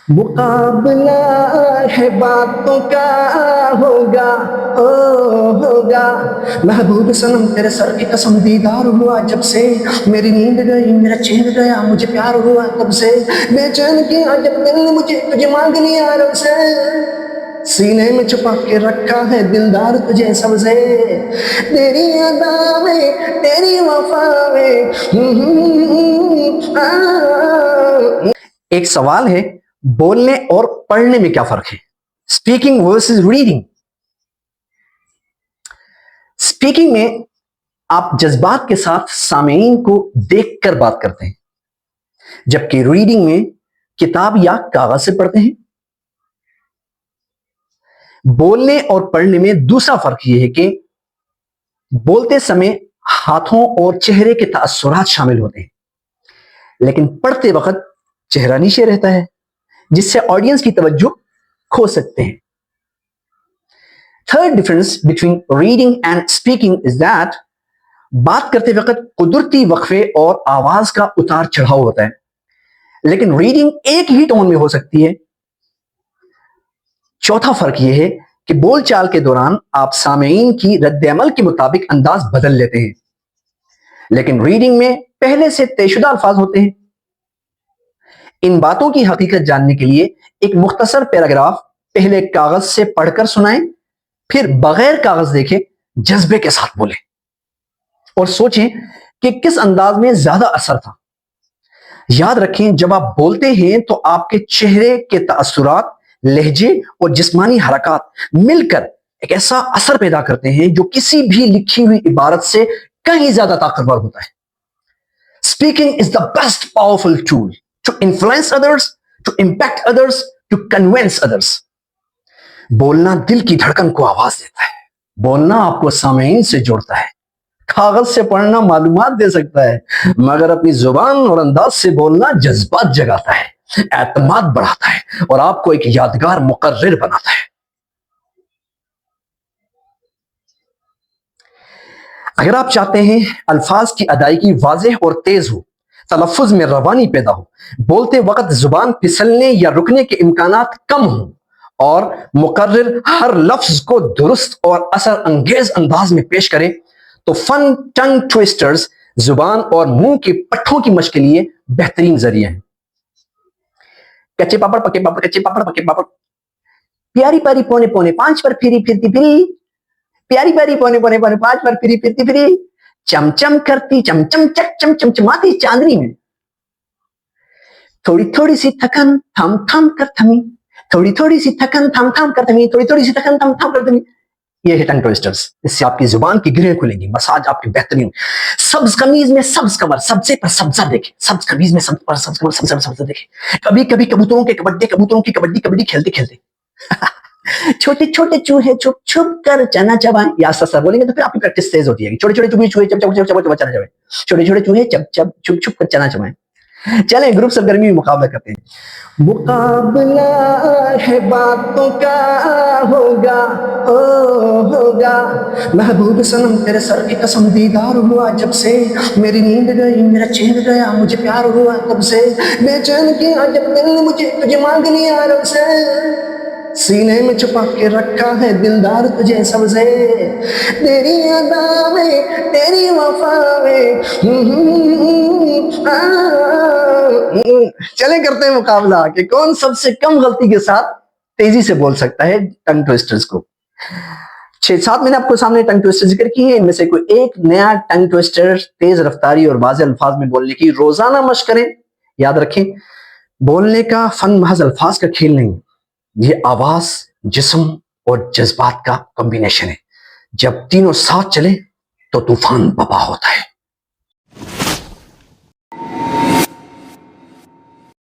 مقابلہ ہے باتوں کا ہوگا ہوگا محبوب صنم تیرے سر کی قسم دیدار ہوا جب سے میری نیند گئی میرا چین گیا مجھے پیار ہوا تب سے بے چین کیا جب دل نے مجھے تجھے مانگ لیا رب سے سینے میں چھپا کے رکھا ہے دلدار تجھے سب سے تیری ادا میں تیری وفا میں ایک سوال ہے بولنے اور پڑھنے میں کیا فرق ہے؟ Speaking versus reading. اسپیکنگ میں آپ جذبات کے ساتھ سامعین کو دیکھ کر بات کرتے ہیں، جبکہ ریڈنگ میں کتاب یا کاغذ سے پڑھتے ہیں. بولنے اور پڑھنے میں دوسرا فرق یہ ہے کہ بولتے سمے ہاتھوں اور چہرے کے تاثرات شامل ہوتے ہیں، لیکن پڑھتے وقت چہرہ نیچے رہتا ہے جس سے آڈینس کی توجہ کھو سکتے ہیں. Third difference between reading and speaking is that بات کرتے وقت قدرتی وقفے اور آواز کا اتار چڑھاؤ ہوتا ہے، لیکن ریڈنگ ایک ہی ٹون میں ہو سکتی ہے. چوتھا فرق یہ ہے کہ بول چال کے دوران آپ سامعین کی رد عمل کے مطابق انداز بدل لیتے ہیں، لیکن ریڈنگ میں پہلے سے طے شدہ الفاظ ہوتے ہیں. ان باتوں کی حقیقت جاننے کے لیے ایک مختصر پیراگراف پہلے کاغذ سے پڑھ کر سنائیں، پھر بغیر کاغذ دیکھے جذبے کے ساتھ بولیں اور سوچیں کہ کس انداز میں زیادہ اثر تھا. یاد رکھیں جب آپ بولتے ہیں تو آپ کے چہرے کے تاثرات، لہجے اور جسمانی حرکات مل کر ایک ایسا اثر پیدا کرتے ہیں جو کسی بھی لکھی ہوئی عبارت سے کہیں زیادہ طاقتور ہوتا ہے. Speaking is the best powerful tool to influence others, to impact others, to convince others. بولنا دل کی دھڑکن کو آواز دیتا ہے، بولنا آپ کو سامعین سے جوڑتا ہے. کاغذ سے پڑھنا معلومات دے سکتا ہے، مگر اپنی زبان اور انداز سے بولنا جذبات جگاتا ہے، اعتماد بڑھاتا ہے اور آپ کو ایک یادگار مقرر بناتا ہے. اگر آپ چاہتے ہیں الفاظ کی ادائیگی واضح اور تیز ہو، تلفظ میں روانی پیدا ہو، بولتے وقت زبان پھسلنے یا رکنے کے امکانات کم ہوں اور مقرر ہر لفظ کو درست اور اثر انگیز انداز میں پیش کرے، تو فن ٹنگ ٹویسٹرز زبان اور منہ کے پٹھوں کی مشق کے لیے بہترین ذریعہ ہیں. کچے پاپڑ پکے پاپڑ کچے پاپڑ پکے پاپڑ، پیاری پیاری پونے پونے پانچ پر پھری پھرتی پھری، پیاری پیاری پونے پونے پونے پانچ پر پھری پھرتی پھری، چم چم کرتی چم چم چک چم چمچماتی چاندنی میں، تھوڑی تھوڑی سی تھکن تھم تھم کر تھمی، تھوڑی تھوڑی سی تھکن تھم تھم کر تھمی، تھوڑی تھوڑی سی تھکن تھم تھم کر تھمی. یہ ہے ٹنگ ٹویسٹرز. اس سے آپ کی زبان کی گرہیں کھلیں گی، مساج آپ کی بہترین. سبز قمیض میں سبز کمر، سبزے پر سبزہ دیکھیں، سبز قمیض میں سبز پر سبز کمر، سبزہ پر سبزہ دیکھیں. کبھی کبھی کبوتروں کے کبڈی، کبوتروں کی کبڈی کبڈی کھیلتے کھیلتے چھوٹے چھوٹے چوہے چھپ چھپ کر چنا چبائیں. یا سسا بولیں گے تو پھر آپ کی پریکٹس تیز ہوتی ہے. چھوٹے چھوٹے چوہے چپ چپ چپ چپ چنا چبائیں، چھوٹے چھوٹے چوہے چپ چپ چھپ چھپ کر چنا چبائیں. چلیں گروپ سرگرمی میں مقابلہ کرتے ہیں. مقابلہ ہے باتوں کا ہوگا ہوگا محبوب صنم تیرے سر کی قسم دیدار ہوا جب سے میری نیند گئی میرا چین گیا مجھے پیار ہوا تب سے بے چین کیا جب دل نے مجھے تجھے مانگ لیا رب سے سینے میں چھپا کے رکھا ہے دلدار تجھے سب سے تیری ادا میں تیری وفا میں. چلیں کرتے ہیں مقابلہ کہ کون سب سے کم غلطی کے ساتھ تیزی سے بول سکتا ہے ٹنگ ٹویسٹرز کو. 6-7 میں نے آپ کو سامنے ٹنگ ٹویسٹر ذکر کی ہے، ان میں سے کوئی ایک نیا ٹنگ ٹویسٹر تیز رفتاری اور واضح الفاظ میں بولنے کی روزانہ مشق کریں. یاد رکھیں بولنے کا فن محض الفاظ کا کھیل نہیں، یہ آواز، جسم اور جذبات کا کمبینیشن ہے. جب تینوں ساتھ چلیں تو طوفان بپا ہوتا ہے.